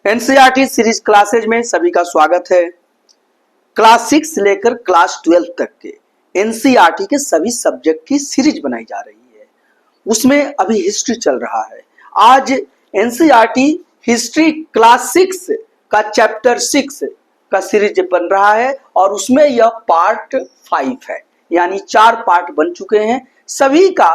NCERT series classes में सभी का स्वागत है। क्लास 6 से लेकर क्लास 12 तक के एनसीईआरटी के सभी सब्जेक्ट की सीरीज बनाई जा रही है। उसमें अभी हिस्ट्री चल रहा है। आज एनसीईआरटी हिस्ट्री क्लास 6 का चैप्टर 6 का सीरीज बन रहा है और उसमें यह पार्ट 5 है, यानी 4 पार्ट बन चुके हैं। सभी का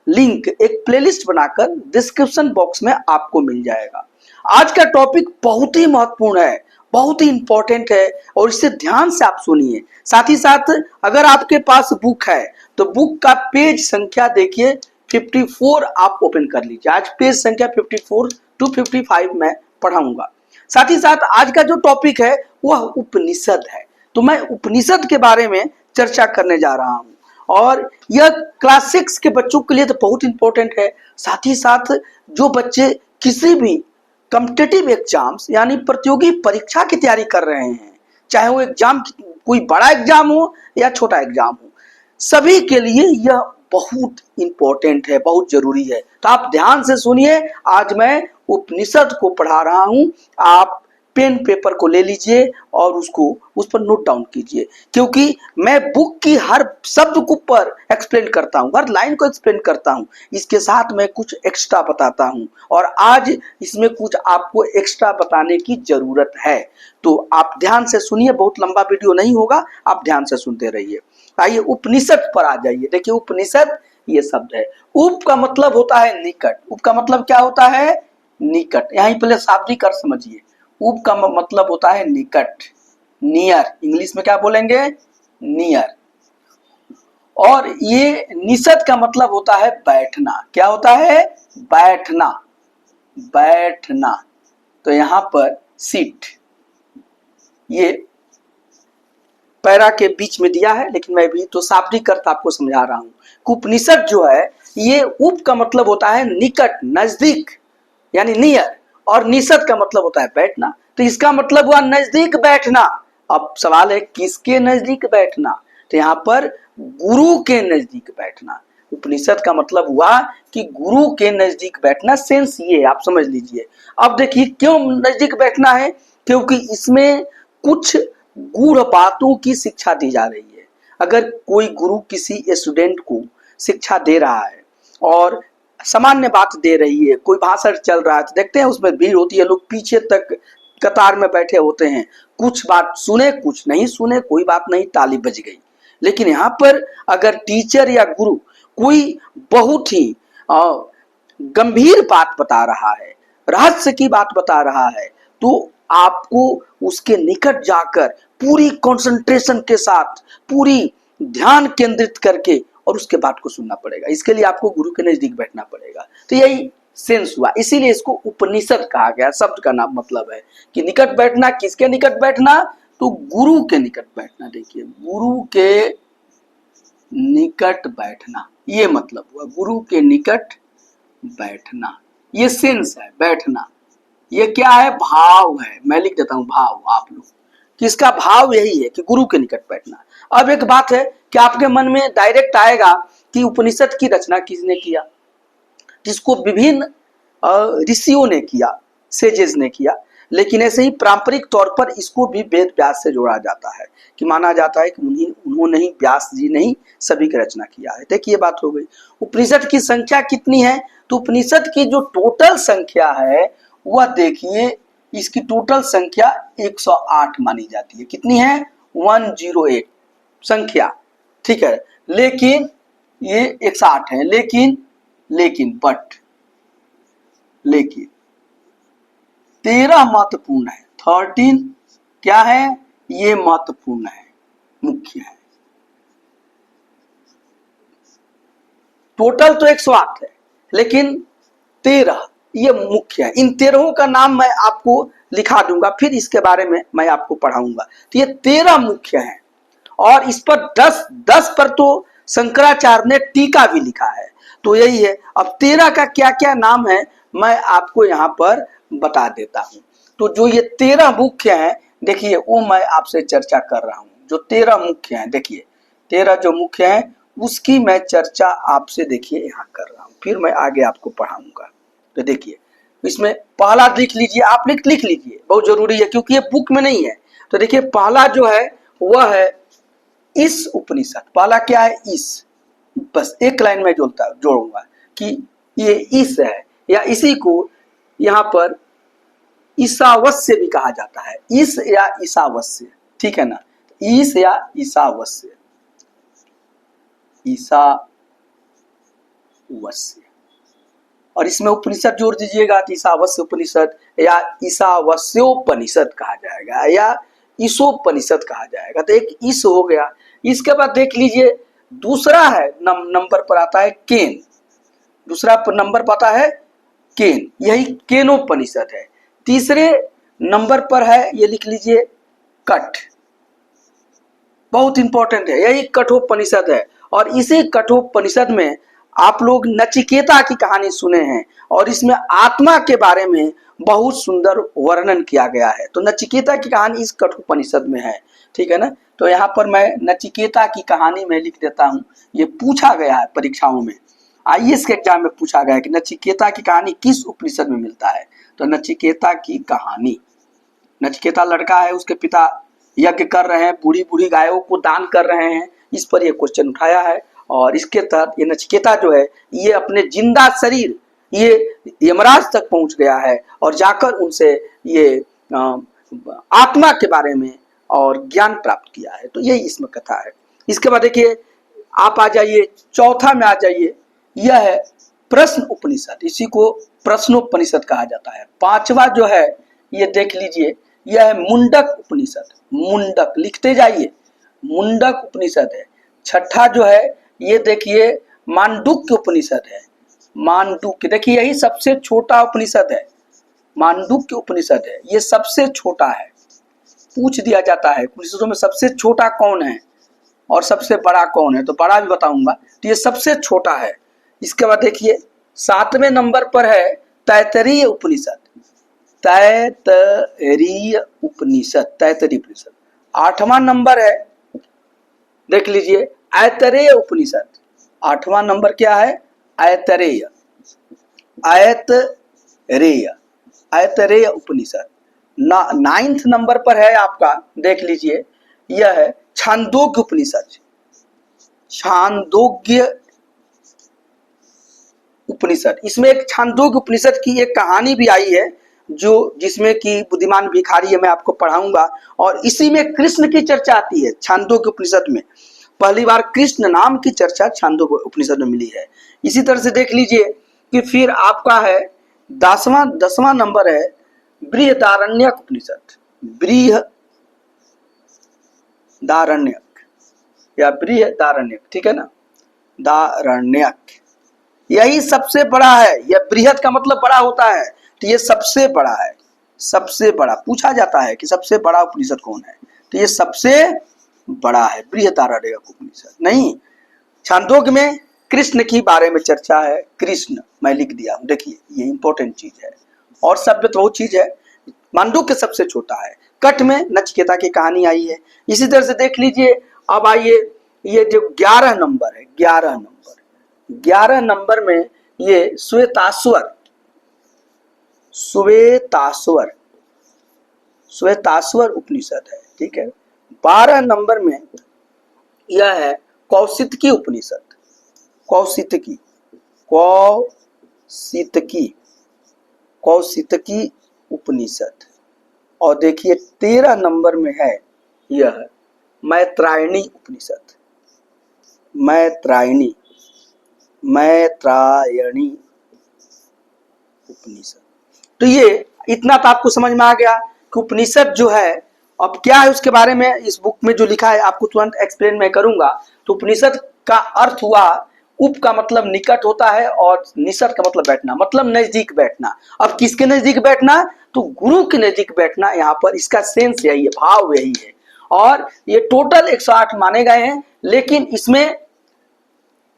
लिंक एक प्लेलिस्ट बनाकर डिस्क्रिप्शन बॉक्स में आपको मिल जाएगा। आज का टॉपिक बहुत ही महत्वपूर्ण है, बहुत ही इंपॉर्टेंट है और इसे ध्यान से आप सुनिए। साथ ही साथ अगर आपके पास बुक है तो बुक का पेज संख्या देखिए 54 आप ओपन कर लीजिए। आज पेज संख्या 54 टू 55 में पढ़ाऊंगा। साथ ही साथ आज का जो टॉपिक है वह उपनिषद है, तो मैं उपनिषद के बारे में चर्चा करने जा रहा हूं और यह क्लास 6 के बच्चों के लिए तो बहुत इंपॉर्टेंट है। साथ ही साथ जो बच्चे किसी भी कॉम्पिटिटिव एग्जाम्स यानी प्रतियोगी परीक्षा की तैयारी कर रहे हैं, चाहे वो एग्जाम कोई बड़ा एग्जाम हो या छोटा एग्जाम हो, सभी के लिए यह बहुत इंपॉर्टेंट है, बहुत जरूरी है। तो आप ध्यान से सुनिए। आज मैं उपनिषद को पढ़ा रहा हूं। आप पेन पेपर को ले लीजिए और उसको उस पर नोट डाउन कीजिए, क्योंकि मैं बुक की हर शब्द को पर एक्सप्लेन करता हूं, हर लाइन को एक्सप्लेन करता हूं। इसके साथ मैं कुछ एक्स्ट्रा बताता हूं और आज इसमें कुछ आपको एक्स्ट्रा बताने की जरूरत है। तो आप ध्यान से सुनिए, बहुत लंबा वीडियो नहीं होगा, आप ध्यान से सुनते रहिए। आइए उपनिषद पर आ जाइए। देखिए उपनिषद ये शब्द है। उप का मतलब होता है निकट। उप का मतलब क्या होता है? निकट। यहीं पहले शाब्दिक अर्थ समझिए। उप का मतलब होता है निकट, नियर। इंग्लिश में क्या बोलेंगे? नियर। और ये निषद का मतलब होता है बैठना। क्या होता है? बैठना, बैठना। तो यहां पर सीट ये पैरा के बीच में दिया है, लेकिन मैं भी तो शाब्दिक अर्थ आपको समझा रहा हूं। उपनिषद जो है ये उप का मतलब होता है निकट, नजदीक यानी नियर, और निषद का मतलब होता है बैठना। तो इसका मतलब हुआ नजदीक बैठना। अब सवाल है किसके नजदीक बैठना? तो यहाँ पर गुरु के नजदीक बैठना। उपनिषद का मतलब हुआ कि गुरु के नजदीक बैठना। सेंस ये आप समझ लीजिए। अब देखिए क्यों नजदीक बैठना है? क्योंकि इसमें कुछ गूढ़ बातों की शिक्षा दी जा रही है। अगर कोई गुरु किसी स्टूडेंट को शिक्षा दे रहा है और सामान्य बात दे रही है, कोई भाषण चल रहा है, तो देखते हैं उसमें भीड़ होती है, लोग पीछे तक कतार में बैठे होते हैं। कुछ बात सुने, कुछ नहीं सुने, कोई बात नहीं, ताली बज गई। लेकिन यहाँ पर अगर टीचर या गुरु कोई बहुत ही गंभीर बात बता रहा है, रहस्य की बात बता रहा है, तो आपको उसके निकट जाकर पूरी कंसंट्रेशन के साथ, पूरी ध्यान केंद्रित करके और उसके बात को सुनना पड़ेगा। इसके लिए आपको गुरु के नजदीक बैठना पड़ेगा। तो यही सेंस हुआ, इसीलिए इसको उपनिषद कहा गया। शब्द का नाम मतलब है कि निकट बैठना। किसके निकट बैठना? तो गुरु के निकट बैठना। देखिए गुरु के निकट बैठना, ये मतलब हुआ गुरु के निकट बैठना। ये सेंस है बैठना। ये क्या है? भाव है। मैं लिख देता हूं भाव, आप लोग किसका भाव यही है कि गुरु के निकट बैठना। अब एक बात है कि आपके मन में डायरेक्ट आएगा कि उपनिषद की रचना किसने किया? जिसको विभिन्न ऋषियों ने किया, सेजेस ने किया। लेकिन ऐसे ही पारंपरिक तौर पर इसको भी वेद व्यास से जोड़ा जाता है कि माना जाता है कि उन्होंने ही, व्यास जी ने ही सभी की रचना किया है। देखिए बात हो गई। उपनिषद की संख्या कितनी है? तो उपनिषद की जो टोटल संख्या है वह देखिए, इसकी टोटल संख्या 108 मानी जाती है। कितनी है? 108 संख्या, ठीक है। लेकिन ये 108 है। लेकिन 13 महत्वपूर्ण है। 13 क्या है? ये महत्वपूर्ण है, मुख्य है। टोटल तो 108 है, लेकिन 13 ये मुख्य है। इन 13 का नाम मैं आपको लिखा दूंगा, फिर इसके बारे में मैं आपको पढ़ाऊंगा। तो ये 13 मुख्य है और इस पर 10 पर तो शंकराचार्य ने टीका भी लिखा है। तो यही है। अब 13 का क्या क्या नाम है मैं आपको यहाँ पर बता देता हूँ। तो जो ये 13 मुख्य हैं, देखिए वो मैं आपसे चर्चा कर रहा हूँ। जो 13 मुख्य हैं, देखिए 13 जो मुख्य हैं उसकी मैं चर्चा आपसे देखिए यहाँ कर रहा हूँ, फिर मैं आगे आपको पढ़ाऊंगा। तो देखिए इसमें पहला लिख लीजिए, आप लिख लीजिए, बहुत जरूरी है क्योंकि ये बुक में नहीं है। तो देखिए पहला जो है वह है इस उपनिषद। पहला क्या है? इस, बस एक लाइन में जोड़ूंगा कि ये इस है, या इसी को यहाँ पर ईसावस्य भी कहा जाता है, इस या ईसावस्य, ठीक है ना, ईस या ईसावस्य, ईसावस्य। और इसमें उपनिषद जोड़ दीजिएगा तो ईसावस्य उपनिषद या ईसावस्योपनिषद कहा जाएगा या ईसोपनिषद कहा जाएगा। तो एक इस हो गया। इसके बाद देख लीजिए दूसरा है नंबर पर आता है केन। दूसरा नंबर पर आता है केन, यही केनोपनिषद है। तीसरे नंबर पर है, ये लिख लीजिए कठ, बहुत इंपॉर्टेंट है, यही कठोपनिषद है। और इसी कठोपनिषद में आप लोग नचिकेता की कहानी सुने हैं और इसमें आत्मा के बारे में बहुत सुंदर वर्णन किया गया है। तो नचिकेता की कहानी इस कठोपनिषद में है, ठीक है ना। तो यहाँ पर मैं नचिकेता की कहानी में लिख देता हूँ, ये पूछा गया है परीक्षाओं में, आईएएस के एग्जाम में पूछा गया है कि नचिकेता की कहानी किस उपनिषद में मिलता है। तो नचिकेता की कहानी, नचिकेता लड़का है, उसके पिता यज्ञ कर रहे हैं, बूढ़ी बूढ़ी गायों को दान कर रहे हैं, इस पर यह क्वेश्चन उठाया है। और इसके तहत ये नचिकेता जो है ये अपने जिंदा शरीर ये यमराज तक पहुंच गया है और जाकर उनसे ये आत्मा के बारे में और ज्ञान प्राप्त किया है। तो यही इसमें कथा है। इसके बाद देखिए आप आ जाइए चौथा में आ जाइए, यह है प्रश्न उपनिषद, इसी को प्रश्नोपनिषद कहा जाता है। पांचवा जो है ये देख लीजिए, यह है मुंडक उपनिषद। मुंडक लिखते जाइए, मुंडक उपनिषद है। छठा जो है ये देखिए मांडुक्य उपनिषद है। मांडुक्य देखिए यही सबसे छोटा उपनिषद है, मांडुक्य उपनिषद है, ये सबसे छोटा है। पूछ दिया जाता है उपनिषदों में सबसे छोटा कौन है और सबसे बड़ा कौन है, तो बड़ा भी बताऊंगा, तो ये सबसे छोटा है। इसके बाद देखिए सातवें नंबर पर है तैत्तरीय उपनिषद। तैत्तरीय उपनिषद, तैत्तरीय उपनिषद। आठवां नंबर है देख लीजिए ऐतरेय उपनिषद। आठवां नंबर क्या है? ऐतरेय, ऐतरेय, ऐतरेय उपनिषद। नाइन्थ नंबर पर है आपका, देख लीजिए, यह है छांदोग्य उपनिषद। छांदोग्य उपनिषद, इसमें एक छांदोग्य उपनिषद की एक कहानी भी आई है जो जिसमें कि बुद्धिमान भिखारी है, मैं आपको पढ़ाऊंगा। और इसी में कृष्ण की चर्चा आती है छांदोग्य उपनिषद में। पहली बार कृष्ण नाम की चर्चा छांदोग्य उपनिषद में मिली है। इसी तरह से देख लीजिए कि फिर आपका है दसवां नंबर है बृहदारण्यक उपनिषद। बृहदारण्यक या बृहदारण्यक, ठीक है ना, दारण्यक, यही सबसे बड़ा है। यह बृहद का मतलब बड़ा होता है, तो ये सबसे बड़ा है। सबसे बड़ा पूछा जाता है कि सबसे बड़ा उपनिषद कौन है, तो ये सबसे बड़ा है बृहदारण्यक उपनिषद। नहीं, छांदोग्य में कृष्ण की बारे में चर्चा है। कृष्ण मैं लिख दिया हूं, देखिए ये इंपॉर्टेंट चीज है। और शब्द तो वो चीज है। मांडुक्य सबसे छोटा है। कठ में नचिकेता की कहानी आई है। इसी तरह से देख लीजिए, अब आइए ये जो 11 नंबर है, 11 नंबर में ये श्वेताश्वर, श्वेताश्वर, श्वेताश्वर उपनिषद है, ठीक है। 12 नंबर में यह है कौशितकी उपनिषद। कौशितकी, कौशितकी, कौशितकी उपनिषद। और देखिए 13 नंबर में है यह मैत्रायणी उपनिषद। मैत्रायणी, मैत्रायणी उपनिषद। तो ये इतना तो आपको समझ में आ गया कि उपनिषद जो है अब क्या है उसके बारे में इस बुक में जो लिखा है आपको तुरंत एक्सप्लेन मैं करूंगा। तो उपनिषद का अर्थ हुआ, उप का मतलब निकट होता है और निषद का मतलब बैठना, मतलब नजदीक बैठना। अब किसके नजदीक बैठना? तो गुरु के नजदीक बैठना। यहाँ पर इसका सेंस यही है, भाव यही है। और ये टोटल 108 माने गए हैं, लेकिन इसमें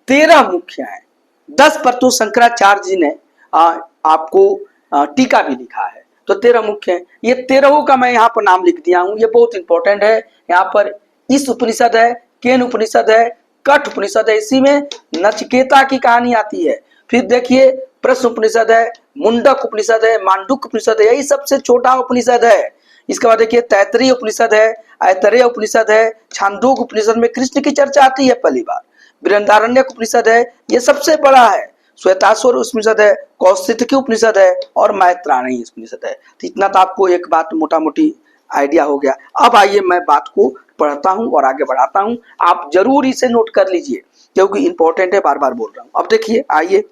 13 मुख्य हैं। 10 पर तो शंकराचार्य जी ने आपको टीका भी लिखा है, तो 13 मुख्य हैं। ये 13 का मैं यहाँ पर नाम लिख दिया हूँ, ये बहुत इंपॉर्टेंट है। यहाँ पर इस उपनिषद है, केन उपनिषद है, कठ उपनिषद है, इसी में नचिकेता की कहानी आती है। फिर देखिए प्रश्न उपनिषद है, मुंडक उपनिषद है, मांडुक्य उपनिषद है, यही सबसे छोटा उपनिषद है। इसके बाद देखिए तैतरीय उपनिषद है, ऐतरेय उपनिषद है, छांदोग्य उपनिषद में कृष्ण की चर्चा आती है पहली बार। बृहदारण्यक उपनिषद है, ये सबसे बड़ा है। श्वेताश्वर उपनिषद है, कौशितकी उपनिषद है और मैत्रायणी उपनिषद है। तो इतना तो आपको एक बात मोटा मोटी आइडिया हो गया। अब आइए मैं बात को पढ़ता हूं और आगे बढ़ाता हूं, आप जरूर इसे नोट कर लीजिए क्योंकि इंपॉर्टेंट है, बार बार बोल रहा हूं। अब देखिए आइए,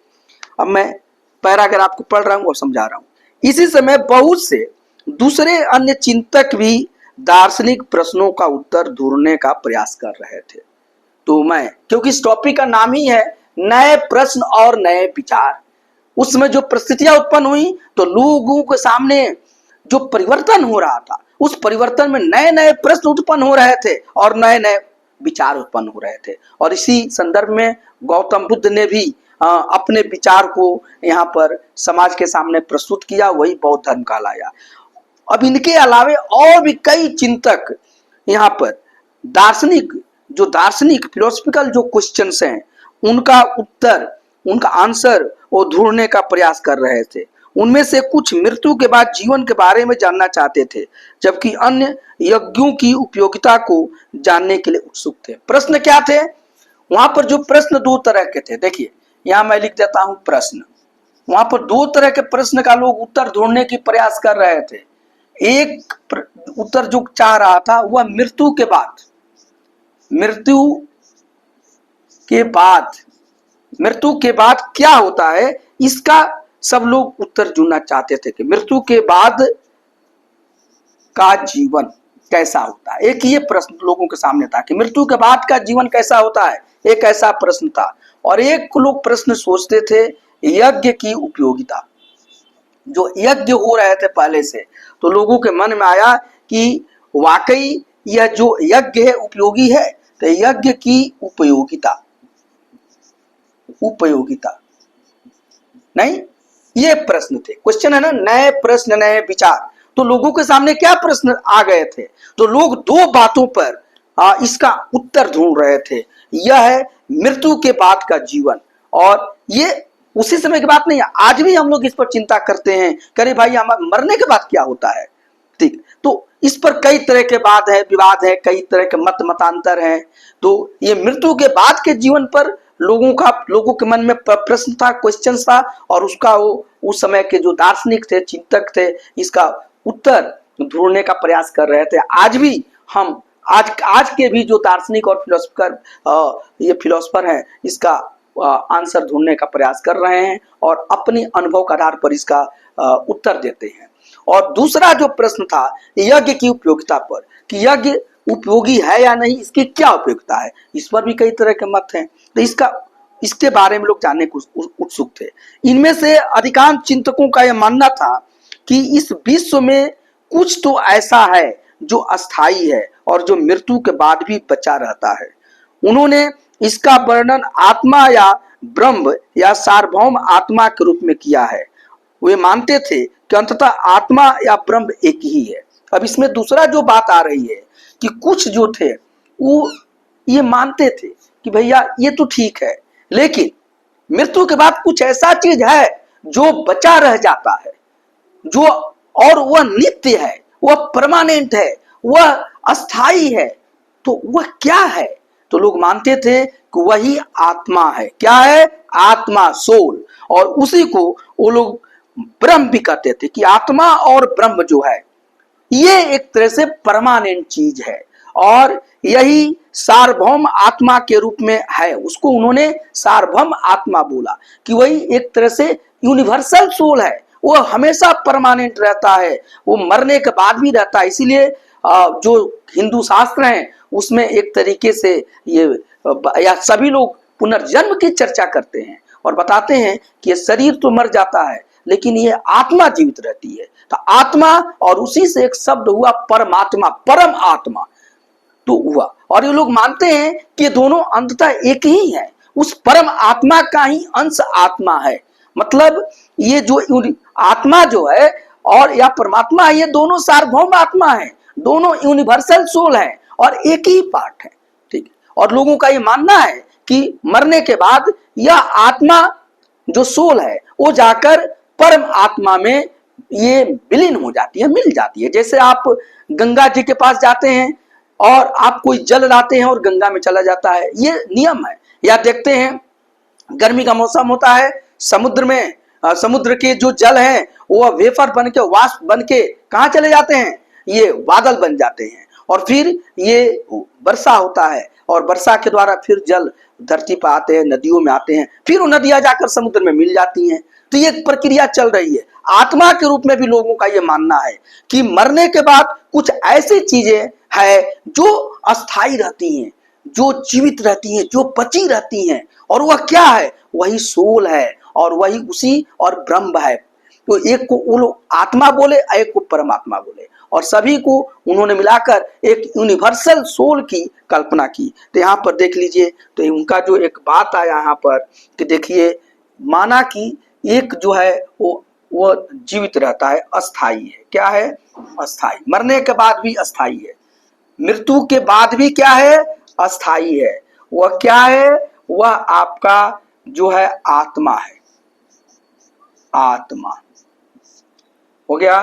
अब मैं पैराग्राफ आपको पढ़ रहा हूं और समझा रहा हूं। इसी समय बहुत से दूसरे अन्य चिंतक भी दार्शनिक प्रश्नों का उत्तर ढूंढने का प्रयास कर रहे थे। तो मैं, क्योंकि इस टॉपिक का नाम ही है नए प्रश्न और नए विचार, उसमें जो परिस्थितियां उत्पन्न हुई तो लोगों के सामने जो परिवर्तन हो रहा था, उस परिवर्तन में नए नए प्रश्न उत्पन्न हो रहे थे और नए नए विचार उत्पन्न हो रहे थे। और इसी संदर्भ में गौतम बुद्ध ने भी अपने विचार को यहाँ पर समाज के सामने प्रस्तुत किया, वही बौद्ध धर्म कहलाया। अब इनके अलावे और भी कई चिंतक यहाँ पर दार्शनिक फिलोसफिकल जो क्वेश्चंस हैं उनका उत्तर, उनका आंसर वो ढूंढने का प्रयास कर रहे थे। उनमें से कुछ मृत्यु के बाद जीवन के बारे में जानना चाहते थे, जबकि अन्य यज्ञों की उपयोगिता को जानने के लिए उत्सुक थे। प्रश्न क्या थे वहां पर? जो प्रश्न दो तरह के थे, देखिए यहां मैं लिख देता हूं प्रश्न। वहां पर दो तरह के प्रश्न का लोग उत्तर ढूंढने की प्रयास कर रहे थे। एक उत्तर जो चाह रहा था वह मृत्यु के बाद क्या होता है, इसका सब लोग उत्तर ढूंढना चाहते थे कि मृत्यु के बाद का जीवन कैसा होता है। एक ये प्रश्न लोगों के सामने था कि मृत्यु के बाद का जीवन कैसा होता है, एक ऐसा प्रश्न था। और एक लोग प्रश्न सोचते थे यज्ञ की उपयोगिता। जो यज्ञ हो रहे थे पहले से, तो लोगों के मन में आया कि वाकई यह जो यज्ञ है उपयोगी है। तो यज्ञ की उपयोगिता नहीं, ये प्रश्न थे। क्वेश्चन है ना, नए प्रश्न नए विचार। तो लोगों के सामने क्या प्रश्न आ गए थे? तो लोग दो बातों पर इसका उत्तर ढूंढ रहे थे। यह है मृत्यु के बाद का जीवन, और ये उसी समय की बात नहीं है, आज भी हम लोग इस पर चिंता करते हैं, करे भाई हमारे मरने के बाद क्या होता है। ठीक, तो इस पर कई तरह के विवाद है, कई तरह के मतांतर हैं। तो ये मृत्यु के बाद के जीवन पर लोगों के मन में प्रश्न था, क्वेश्चन था, और उसका वो उस समय के जो दार्शनिक थे, चिंतक थे, इसका उत्तर ढूंढने का प्रयास कर रहे थे। आज भी हम आज के भी जो दार्शनिक और फिलोसफर हैं, इसका आंसर ढूंढने का प्रयास कर रहे हैं और अपने अनुभव के आधार पर इसका उत्तर देते हैं। और दूसरा जो प्रश्न था यज्ञ की उपयोगिता पर, कि यज्ञ उपयोगी है या नहीं, इसकी क्या उपयोगिता है, इस पर भी कई तरह के मत हैं। तो इसके बारे में लोग जानने को उत्सुक थे। इनमें से अधिकांश चिंतकों का यह मानना था कि इस विश्व में कुछ तो ऐसा है जो अस्थाई है और जो मृत्यु के बाद भी बचा रहता है। उन्होंने इसका वर्णन आत्मा या ब्रह्म या सार्वभौम आत्मा के रूप में किया है। वे मानते थे कि अंततः आत्मा या ब्रह्म एक ही है। अब इसमें दूसरा जो बात आ रही है कि कुछ जो थे वो ये मानते थे कि भैया ये तो ठीक है, लेकिन मृत्यु के बाद कुछ ऐसा चीज है जो बचा रह जाता है, जो और वह नित्य है, वह परमानेंट है, वह अस्थाई है। तो वह क्या है? तो लोग मानते थे कि वही आत्मा है। क्या है? आत्मा, सोल। और उसी को वो लोग ब्रह्म भी कहते थे कि आत्मा और ब्रह्म जो है ये एक तरह से परमानेंट चीज है, और यही सार्वभौम आत्मा के रूप में है। उसको उन्होंने सार्वभौम आत्मा बोला कि वही एक तरह से यूनिवर्सल सोल है, वो हमेशा परमानेंट रहता है, वो मरने के बाद भी रहता है। इसीलिए जो हिंदू शास्त्र हैं उसमें एक तरीके से ये या सभी लोग पुनर्जन्म की चर्चा करते हैं और बताते हैं कि ये शरीर तो मर जाता है लेकिन ये आत्मा जीवित रहती है। तो आत्मा, और उसी से एक शब्द हुआ परमात्मा, परम आत्मा तो हुआ। और ये लोग मानते हैं कि ये दोनों अंततः एक ही है, उस परम आत्मा का ही अंश आत्मा है। मतलब ये जो आत्मा जो है और या परमात्मा है, ये दोनों सार्वभौम आत्मा है, दोनों यूनिवर्सल सोल है और एक ही पार्ट है। ठीक है, और लोगों का ये मानना है कि मरने के बाद यह आत्मा जो सोल है वो जाकर परम आत्मा में ये विलीन हो जाती है, मिल जाती है। जैसे आप गंगा जी के पास जाते हैं और आप कोई जल लाते हैं और गंगा में चला जाता है, ये नियम है। या देखते हैं गर्मी का मौसम होता है, समुद्र में समुद्र के जो जल है वो वेफर बन के, वाष्प बन के कहाँ चले जाते हैं, ये बादल बन जाते हैं और फिर ये वर्षा होता है और वर्षा के द्वारा फिर जल धरती पर आते हैं, नदियों में आते हैं, फिर वो नदियां जाकर समुद्र में मिल जाती हैं। तो ये प्रक्रिया चल रही है। आत्मा के रूप में भी लोगों का ये मानना है कि मरने के बाद कुछ ऐसी चीजें हैं जो अस्थाई रहती हैं, जो जीवित रहती हैं, जो बची रहती हैं, और वह क्या है, वही सोल है और वही उसी और ब्रह्म है। तो एक को वो लोग आत्मा बोले, एक को परमात्मा बोले, और सभी को उन्होंने मिलाकर एक यूनिवर्सल सोल की कल्पना की। तो यहाँ पर देख लीजिए, तो उनका जो एक बात आया यहाँ पर कि देखिए, माना कि एक जो है वो जीवित रहता है, अस्थाई है। क्या है? अस्थाई। मरने के बाद भी अस्थाई है, मृत्यु के बाद भी क्या है? अस्थाई है। वह क्या है? वह आपका जो है आत्मा है। आत्मा हो गया,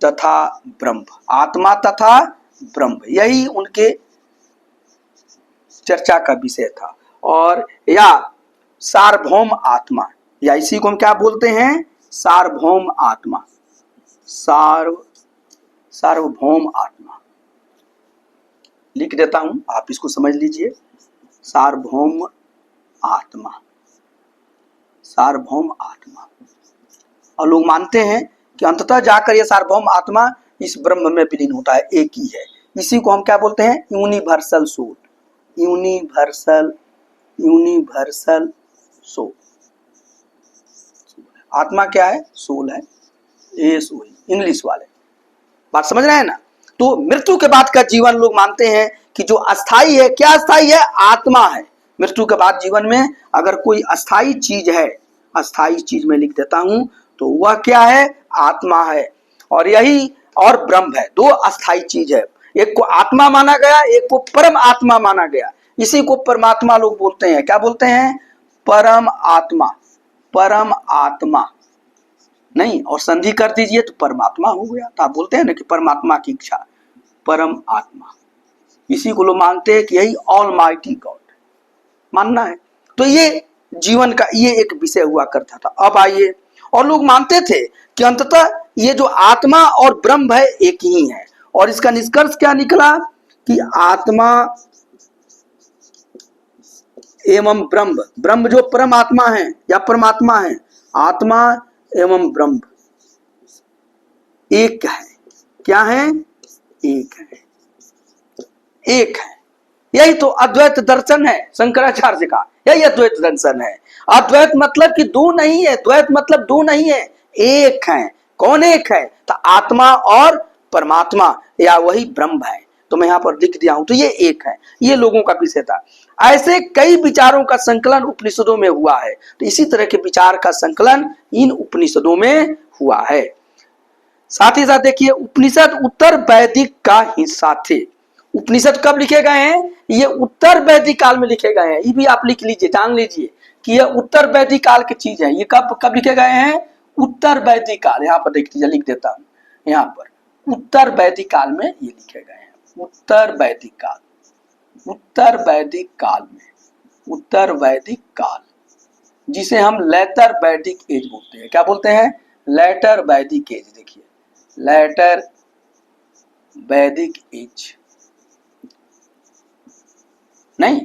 तथा ब्रह्म। आत्मा तथा ब्रह्म, यही उनके चर्चा का विषय था। और या सार्वभौम आत्मा, या इसी को हम क्या बोलते हैं? सार्वभौम आत्मा। सार्वभौम आत्मा लिख देता हूं, आप इसको समझ लीजिए। सार्वभौम आत्मा, सार्वभौम आत्मा। और लोग मानते हैं कि अंततः जाकर यह सार्वभौम आत्मा इस ब्रह्म में विलीन होता है, एक ही है। इसी को हम क्या बोलते हैं? Universal soul. Universal soul. आत्मा क्या है? सोल है। ये सोल इंग्लिश वाले, बात समझ रहे हैं ना? तो मृत्यु के बाद का जीवन लोग मानते हैं कि जो अस्थाई है, क्या अस्थाई है? आत्मा है। मृत्यु के बाद जीवन में अगर कोई अस्थाई चीज है, अस्थाई चीज में लिख देता हूं, तो वह क्या है? आत्मा है। और यही और ब्रह्म है, दो अस्थाई चीज है। एक को आत्मा माना गया, एक को परम आत्मा माना गया। इसी को परमात्मा लोग बोलते हैं। क्या बोलते हैं? परम आत्मा। परम आत्मा नहीं, और संधि कर दीजिए तो परमात्मा हो गया। तो आप बोलते हैं ना कि परमात्मा की इच्छा, परम आत्मा। इसी को लोग मानते हैं कि यही ऑल माइटी गॉड मानना है। तो ये जीवन का ये एक विषय हुआ करता था। अब आइए, और लोग मानते थे कि अंततः ये जो आत्मा और ब्रह्म है एक ही है। और इसका निष्कर्ष क्या निकला कि आत्मा एवं ब्रह्म, ब्रह्म जो परमात्मा है या परमात्मा है, आत्मा एवं ब्रह्म एक है। क्या है? एक है। एक है। यही तो अद्वैत दर्शन है शंकराचार्य का, यही अद्वैत दर्शन है। अद्वैत मतलब कि दो नहीं है, द्वैत मतलब दो नहीं है, एक है। कौन एक है? तो आत्मा और परमात्मा, या वही ब्रह्म है। तो मैं यहां पर लिख दिया हूं, तो ये एक है। ये लोगों का विषय था। ऐसे कई विचारों का संकलन उपनिषदों में हुआ है। तो इसी तरह के विचार का संकलन इन उपनिषदों में हुआ है। साथ ही साथ देखिए, उपनिषद उत्तर वैदिक का हिस्सा थे। उपनिषद कब लिखे गए हैं? ये उत्तर वैदिक काल में लिखे गए हैं। ये भी आप लिख लीजिए, जान लीजिए कि ये उत्तर वैदिक काल की चीज है। ये कब लिखे गए हैं? उत्तर वैदिक काल। यहाँ पर देख लीजिए, लिख देता हूं यहाँ पर, उत्तर वैदिक काल में ये लिखे गए हैं। उत्तर वैदिक काल, उत्तर वैदिक काल में, उत्तर वैदिक काल, जिसे हम लेटर वैदिक एज बोलते हैं। क्या बोलते हैं? लेटर वैदिक एज। देखिए, लेटर वैदिक एज नहीं,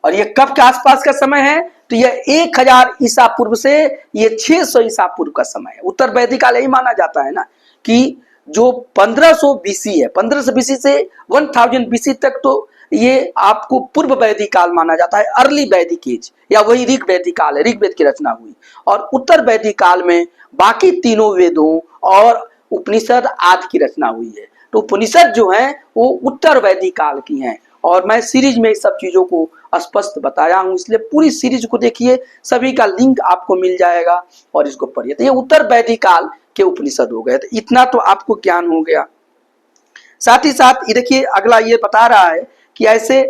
और ये कब के आसपास का समय है? तो ये 1000 ईसा पूर्व से ये 600 ईसा पूर्व का समय है। उत्तर वैदिक काल यही माना जाता है ना, कि जो 1500 बीसी है, 1500 बीसी से 1000 बीसी तक, तो ये आपको पूर्व वैदिक काल माना जाता है, अर्ली वैदिक एज, या वही ऋग वैदिक काल है। ऋग्वेद की रचना हुई, और उत्तर वैदिक काल में बाकी तीनों वेदों और उपनिषद आदि की रचना हुई है। तो उपनिषद जो है वो उत्तर वैदिक काल की हैं। और मैं सीरीज में इस सब चीजों को स्पष्ट बताया हूं, इसलिए पूरी सीरीज को देखिए, सभी का लिंक आपको मिल जाएगा और इसको पढ़िए। तो ये उत्तर वैदिक काल के उपनिषद हो गए। तो इतना तो आपको ज्ञान हो गया। साथ ही साथ ये देखिए, अगला ये बता रहा है कि ऐसे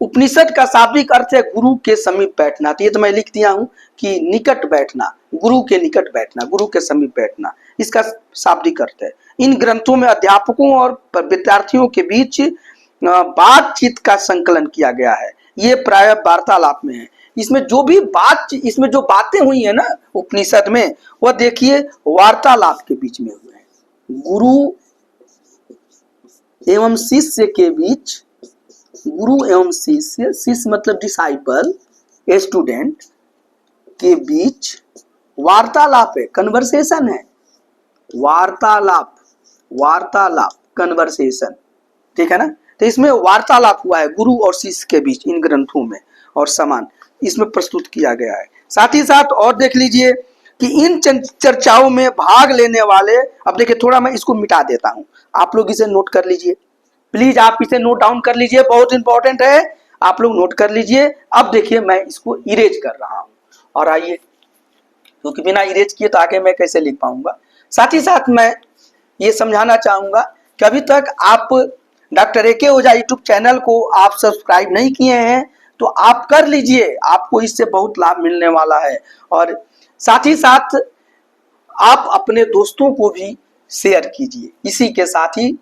उपनिषद का शाब्दिक अर्थ है गुरु के समीप बैठना। तो ये तो मैं लिख दिया हूं कि निकट बैठना, गुरु के निकट बैठना, गुरु के समीप बैठना, इसका शाब्दिक अर्थ है। इन ग्रंथों में अध्यापकों और विद्यार्थियों के बीच बातचीत का संकलन किया गया है। ये प्राय वार्तालाप में है। इसमें जो भी इसमें जो बातें हुई है ना उपनिषद में, वह देखिए वार्तालाप के बीच में हुए हैं। गुरु एवं शिष्य के बीच, गुरु एवं शिष्य, शिष्य मतलब डिसाइपल, स्टूडेंट के बीच वार्तालाप है, कन्वर्सेशन है, वार्तालाप, वार्तालाप, कन्वर्सेशन, ठीक है ना। तो इसमें वार्तालाप हुआ है गुरु और शिष्य के बीच इन ग्रंथों में, और समान इसमें प्रस्तुत किया गया है। साथ ही साथ और देख लीजिए कि इन चर्चाओं में भाग लेने वाले, अब देखिए थोड़ा मैं इसको मिटा देता हूं, आप लोग इसे नोट कर लीजिए प्लीज, आप इसे नोट डाउन कर लीजिए, बहुत इंपॉर्टेंट है, आप लोग नोट कर लीजिए। अब देखिए मैं इसको इरेज कर रहा हूं, और आइए, क्योंकि बिना इरेज किए तो आगे मैं कैसे लिख पाऊंगा। साथ ही साथ मैं ये समझाना चाहूंगा कि अभी तक आप डॉक्टर AK ओझा यूट्यूब चैनल को आप सब्सक्राइब नहीं किए हैं तो आप कर लीजिए, आपको इससे बहुत लाभ मिलने वाला है। और साथ ही साथ आप अपने दोस्तों को भी शेयर कीजिए, इसी के साथ ही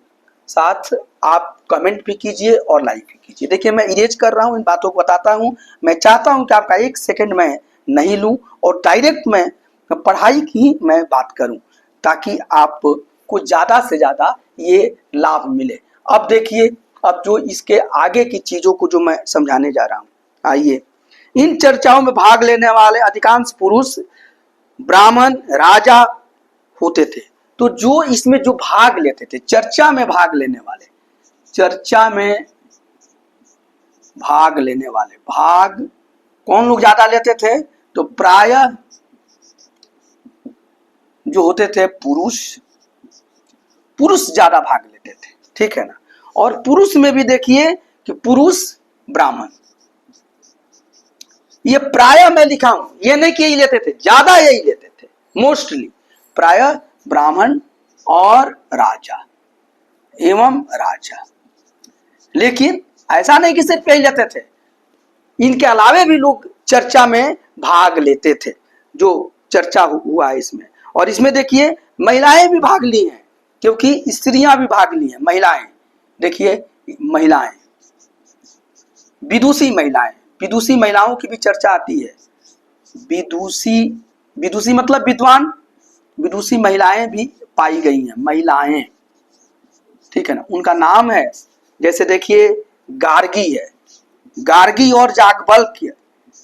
साथ आप कमेंट भी कीजिए और लाइक भी कीजिए। देखिए मैं इरेज कर रहा हूं, इन बातों को बताता हूं। मैं चाहता हूं कि आपका 1 सेकंड मैं नहीं लूं और डायरेक्ट मैं पढ़ाई की मैं बात करूं, ताकि आपको ज्यादा से ज्यादा ये लाभ मिले। अब देखिए, अब जो इसके आगे की चीजों को जो मैं समझाने जा रहा हूं, आइए। इन चर्चाओं में भाग लेने वाले अधिकांश पुरुष ब्राह्मण राजा होते थे। तो जो इसमें जो भाग लेते थे, चर्चा में भाग लेने वाले, चर्चा में भाग लेने वाले, भाग कौन लोग ज्यादा लेते थे? तो प्रायः जो होते थे पुरुष, पुरुष ज्यादा भाग लेते थे, ठीक है ना। और पुरुष में भी देखिए कि पुरुष ब्राह्मण, ये प्रायः मैं लिखा हूं, ये नहीं कि यही लेते थे, ज्यादा यही लेते थे, मोस्टली प्रायः ब्राह्मण और राजा एवं राजा। लेकिन ऐसा नहीं कि सिर्फ यही लेते थे, इनके अलावे भी लोग चर्चा में भाग लेते थे, जो चर्चा हुआ है इसमें। और इसमें देखिए महिलाएं भी भाग ली हैं, क्योंकि स्त्रियां भी भाग ली हैं, महिलाएं, देखिए महिलाएं, विदुषी महिलाएं, विदुषी महिलाओं की भी चर्चा आती है। विदुषी, विदुषी मतलब विद्वान, विदुषी महिलाएं भी पाई गई हैं, महिलाएं, ठीक है ना। उनका नाम है, जैसे देखिए गार्गी है, गार्गी और याज्ञवल्क्य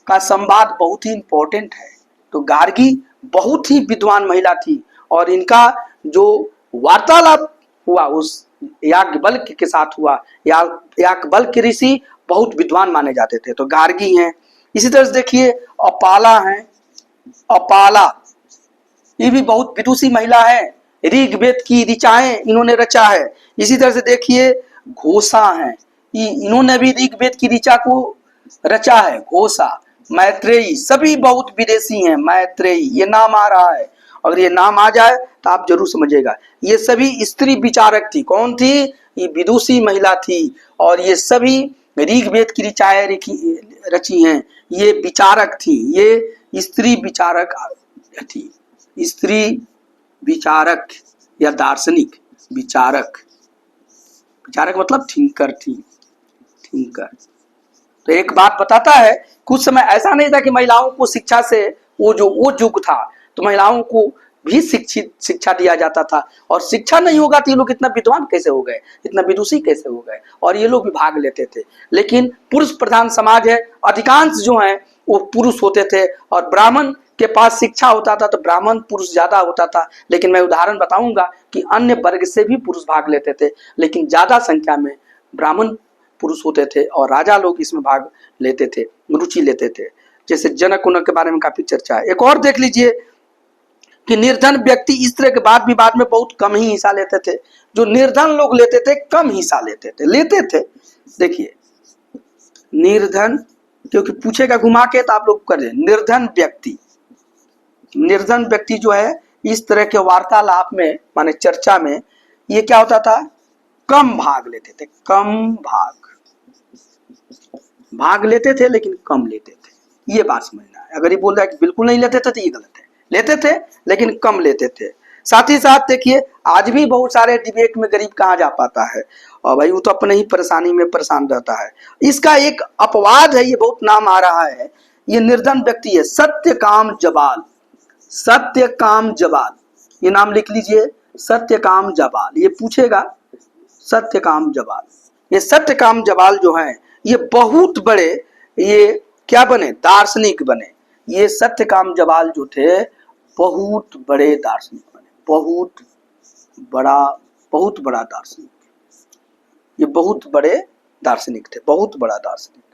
का संवाद बहुत ही इंपॉर्टेंट है। तो गार्गी बहुत ही विद्वान महिला थी, और इनका जो वार्तालाप हुआ उस याज्ञवल्क्य के साथ हुआ, याज्ञवल्क्य ऋषि बहुत विद्वान माने जाते थे, तो गार्गी हैं। इसी तरह से देखिए अपाला हैं, अपाला ये भी बहुत विदुषी महिला है, ऋग्वेद की ऋचाएं इन्होंने रचा है। इसी तरह से देखिए घोषा हैं, इन्होंने भी ऋग्वेद की ऋचा को रचा है, घोषा, मैत्रेयी, सभी बहुत विदेशी हैं। मैत्रेयी ये नाम आ रहा है, अगर ये नाम आ जाए तो आप जरूर समझिएगा, ये सभी स्त्री विचारक थी। कौन थी? ये विदुषी महिला थी, और ये सभी ऋग्वेद की ऋचाएं रची हैं, ये विचारक थी, ये स्त्री विचारक थी, स्त्री विचारक या दार्शनिक विचारक, विचारक मतलब थिंकर थी, थिंकर। तो एक बात बताता है, कुछ समय ऐसा नहीं था कि महिलाओं को शिक्षा से, वो युग था तो महिलाओं को भी शिक्षा दिया जाता था, और शिक्षा नहीं होगा तो ये लोग इतना विद्वान कैसे हो गए, इतना विदुषी कैसे हो गए, और ये लोग भी भाग लेते थे। लेकिन पुरुष प्रधान समाज है, अधिकांश जो है वो पुरुष होते थे, और ब्राह्मण के पास शिक्षा होता था तो ब्राह्मण पुरुष ज्यादा होता था। लेकिन मैं उदाहरण बताऊंगा कि अन्य वर्ग से भी पुरुष भाग लेते थे, लेकिन ज्यादा संख्या में ब्राह्मण पुरुष होते थे, और राजा लोग इसमें भाग लेते थे, रुचि लेते थे। जैसे जनक उनक के बारे में काफी चर्चा है। एक और देख लीजिए कि निर्धन व्यक्ति इस तरह के बाद में बहुत कम ही हिस्सा लेते थे। जो निर्धन लोग लेते थे कम हिस्सा लेते थे। देखिए निर्धन, क्योंकि पूछेगा घुमा के तो आप लोग कर दें, निर्धन व्यक्ति जो है इस तरह के वार्तालाप में, माने चर्चा में, ये क्या होता था, कम भाग लेते थे, कम भाग, भाग लेते थे लेकिन कम लेते थे, ये बात समझना है। अगर ये बोल रहा है कि बिल्कुल नहीं लेते थे तो ये गलत है, लेते थे लेकिन कम लेते थे। साथ ही साथ देखिए आज भी बहुत सारे डिबेट में गरीब कहाँ जा पाता है, और भाई वो तो अपने ही परेशानी में परेशान रहता है। इसका एक अपवाद है, ये बहुत नाम आ रहा है, ये निर्धन व्यक्ति है, सत्यकाम जबाल। सत्यकाम जबाल, ये नाम लिख लीजिए, सत्यकाम जबाल। ये पूछेगा सत्यकाम जबाल। ये सत्यकाम जबाल जो है ये बहुत बड़े, ये क्या बने, दार्शनिक बने। ये सत्यकाम जबाल जो थे बहुत बड़े दार्शनिक बने, बहुत बड़ा दार्शनिक। ये बहुत बड़े दार्शनिक थे, बहुत बड़ा दार्शनिक,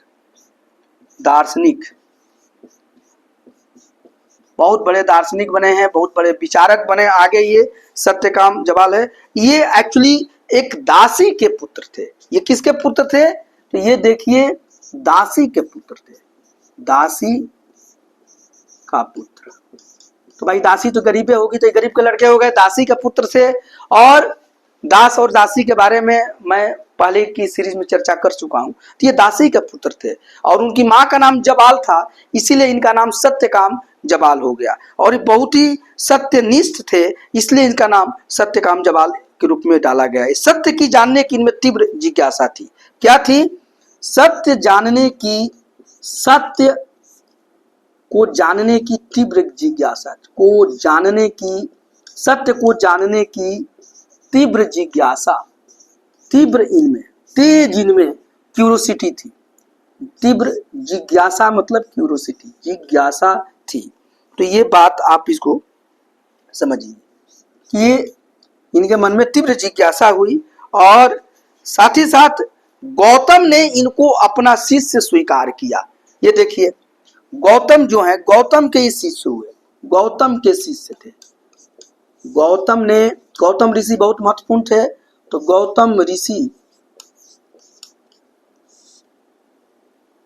बहुत बड़े दार्शनिक बने हैं, बहुत बड़े विचारक बने। आगे ये सत्यकाम जबाल है, ये एक्चुअली एक दासी के पुत्र थे। ये किसके पुत्र थे, तो ये देखिए दासी के पुत्र थे, दासी का पुत्र। तो भाई दासी तो गरीबे होगी, तो गरीब के लड़के हो गए, दासी के पुत्र से। और दास और दासी के बारे में मैं पहले की सीरीज में चर्चा कर चुका हूं। तो ये दासी के पुत्र थे और उनकी माँ का नाम जबाल था, इसीलिए इनका नाम सत्यकाम जबाल हो गया। और ये बहुत ही सत्यनिष्ठ थे, इसलिए इनका नाम सत्यकाम जबाल के रूप में डाला गया है। सत्य की जानने की इनमें तीव्र जिज्ञासा थी। क्या थी, सत्य जानने की, सत्य को जानने की तीव्र जिज्ञासा, को जानने की, सत्य को जानने की तीव्र जिज्ञासा, तीव्र इनमें, तेज इनमें क्यूरोसिटी थी। तीव्र जिज्ञासा मतलब क्यूरोसिटी, जिज्ञासा थी। तो ये बात आप इसको समझिए कि ये इनके मन में तीव्र जिज्ञासा हुई। और साथ ही साथ गौतम ने इनको अपना शिष्य स्वीकार किया। ये देखिए गौतम जो है, गौतम के ही शिष्य हुए, गौतम के शिष्य थे। गौतम ने, गौतम ऋषि बहुत महत्वपूर्ण थे, तो गौतम ऋषि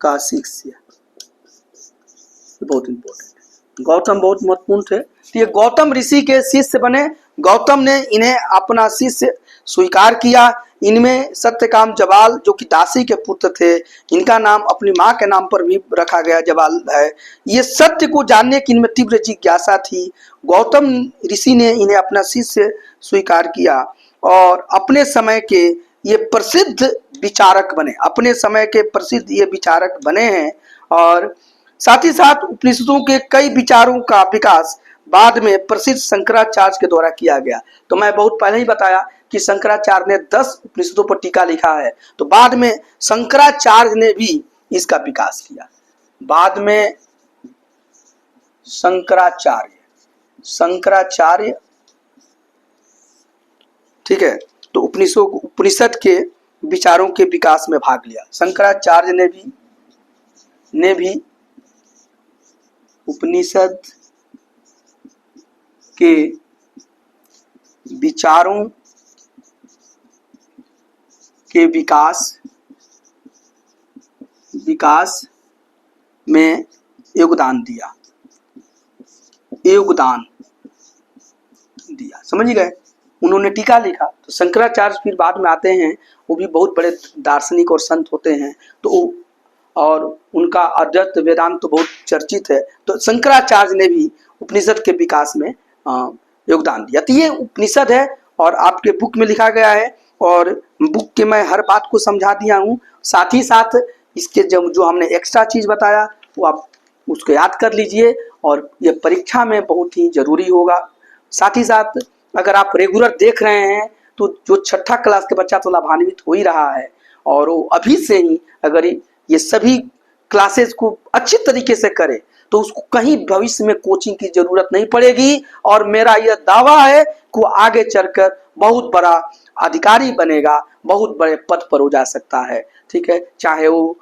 का शिष्य बहुत इंपॉर्टेंट है। गौतम बहुत महत्वपूर्ण थे, तो ये गौतम ऋषि के शिष्य बने। गौतम ने इन्हें अपना शिष्य स्वीकार किया। इनमें सत्यकाम जबाल जो कि दासी के पुत्र थे, इनका नाम अपनी माँ के नाम पर भी रखा गया जबाल है। ये सत्य को जानने की इनमें तीव्र जिज्ञासा थी। गौतम ऋषि ने इन्हें अपना शिष्य स्वीकार किया और अपने समय के ये प्रसिद्ध विचारक बने, अपने समय के प्रसिद्ध ये विचारक बने हैं। और साथ ही साथ उपनिषदों के कई विचारों का विकास बाद में प्रसिद्ध शंकराचार्य के द्वारा किया गया। तो मैं बहुत पहले ही बताया कि शंकराचार्य ने 10 उपनिषदों पर टीका लिखा है, तो बाद में शंकराचार्य ने भी इसका विकास किया। बाद में शंकराचार्य, ठीक है, तो उपनिषद के विचारों के विकास में भाग लिया। शंकराचार्य ने भी उपनिषद के विचारों के विकास में योगदान दिया, समझ गए। उन्होंने टीका लिखा। तो शंकराचार्य फिर बाद में आते हैं, वो भी बहुत बड़े दार्शनिक और संत होते हैं, तो और उनका अद्वैत वेदांत तो बहुत चर्चित है। तो शंकराचार्य ने भी उपनिषद के विकास में योगदान दिया। तो ये उपनिषद है और आपके बुक में लिखा गया है, और बुक के मैं हर बात को समझा दिया हूँ। साथ ही साथ इसके जो हमने एक्स्ट्रा चीज बताया वो आप उसको याद कर लीजिए, और ये परीक्षा में बहुत ही जरूरी होगा। साथ ही साथ अगर आप रेगुलर देख रहे हैं तो जो 6ठी क्लास के बच्चा तो लाभान्वित हो ही रहा है, और वो अभी से ही अगर ये सभी क्लासेस को अच्छी तरीके से करे तो उसको कहीं भविष्य में कोचिंग की जरूरत नहीं पड़ेगी। और मेरा यह दावा है कि वो आगे चलकर बहुत बड़ा अधिकारी बनेगा, बहुत बड़े पद पर हो जा सकता है। ठीक है, चाहे वो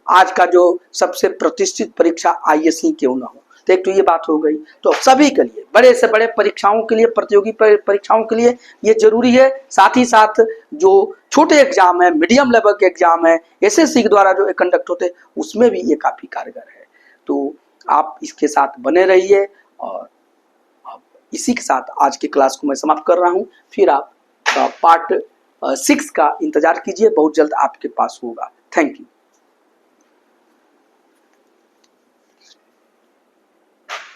आज का जो सबसे प्रतिष्ठित परीक्षा ISE क्यों ना हो। तो एक तो ये बात हो गई। तो सभी के लिए, बड़े से बड़े परीक्षाओं के लिए, प्रतियोगी परीक्षाओं के लिए ये जरूरी है। साथ ही साथ जो छोटे एग्जाम है, मीडियम लेवल के एग्जाम है, SSC के द्वारा जो कंडक्ट होते हैं, उसमें भी ये काफी कारगर है। तो आप इसके साथ बने रहिए, और इसी के साथ आज की क्लास को मैं समाप्त कर रहा हूँ। फिर आप पार्ट 6 का इंतजार कीजिए, बहुत जल्द आपके पास होगा। Thank you.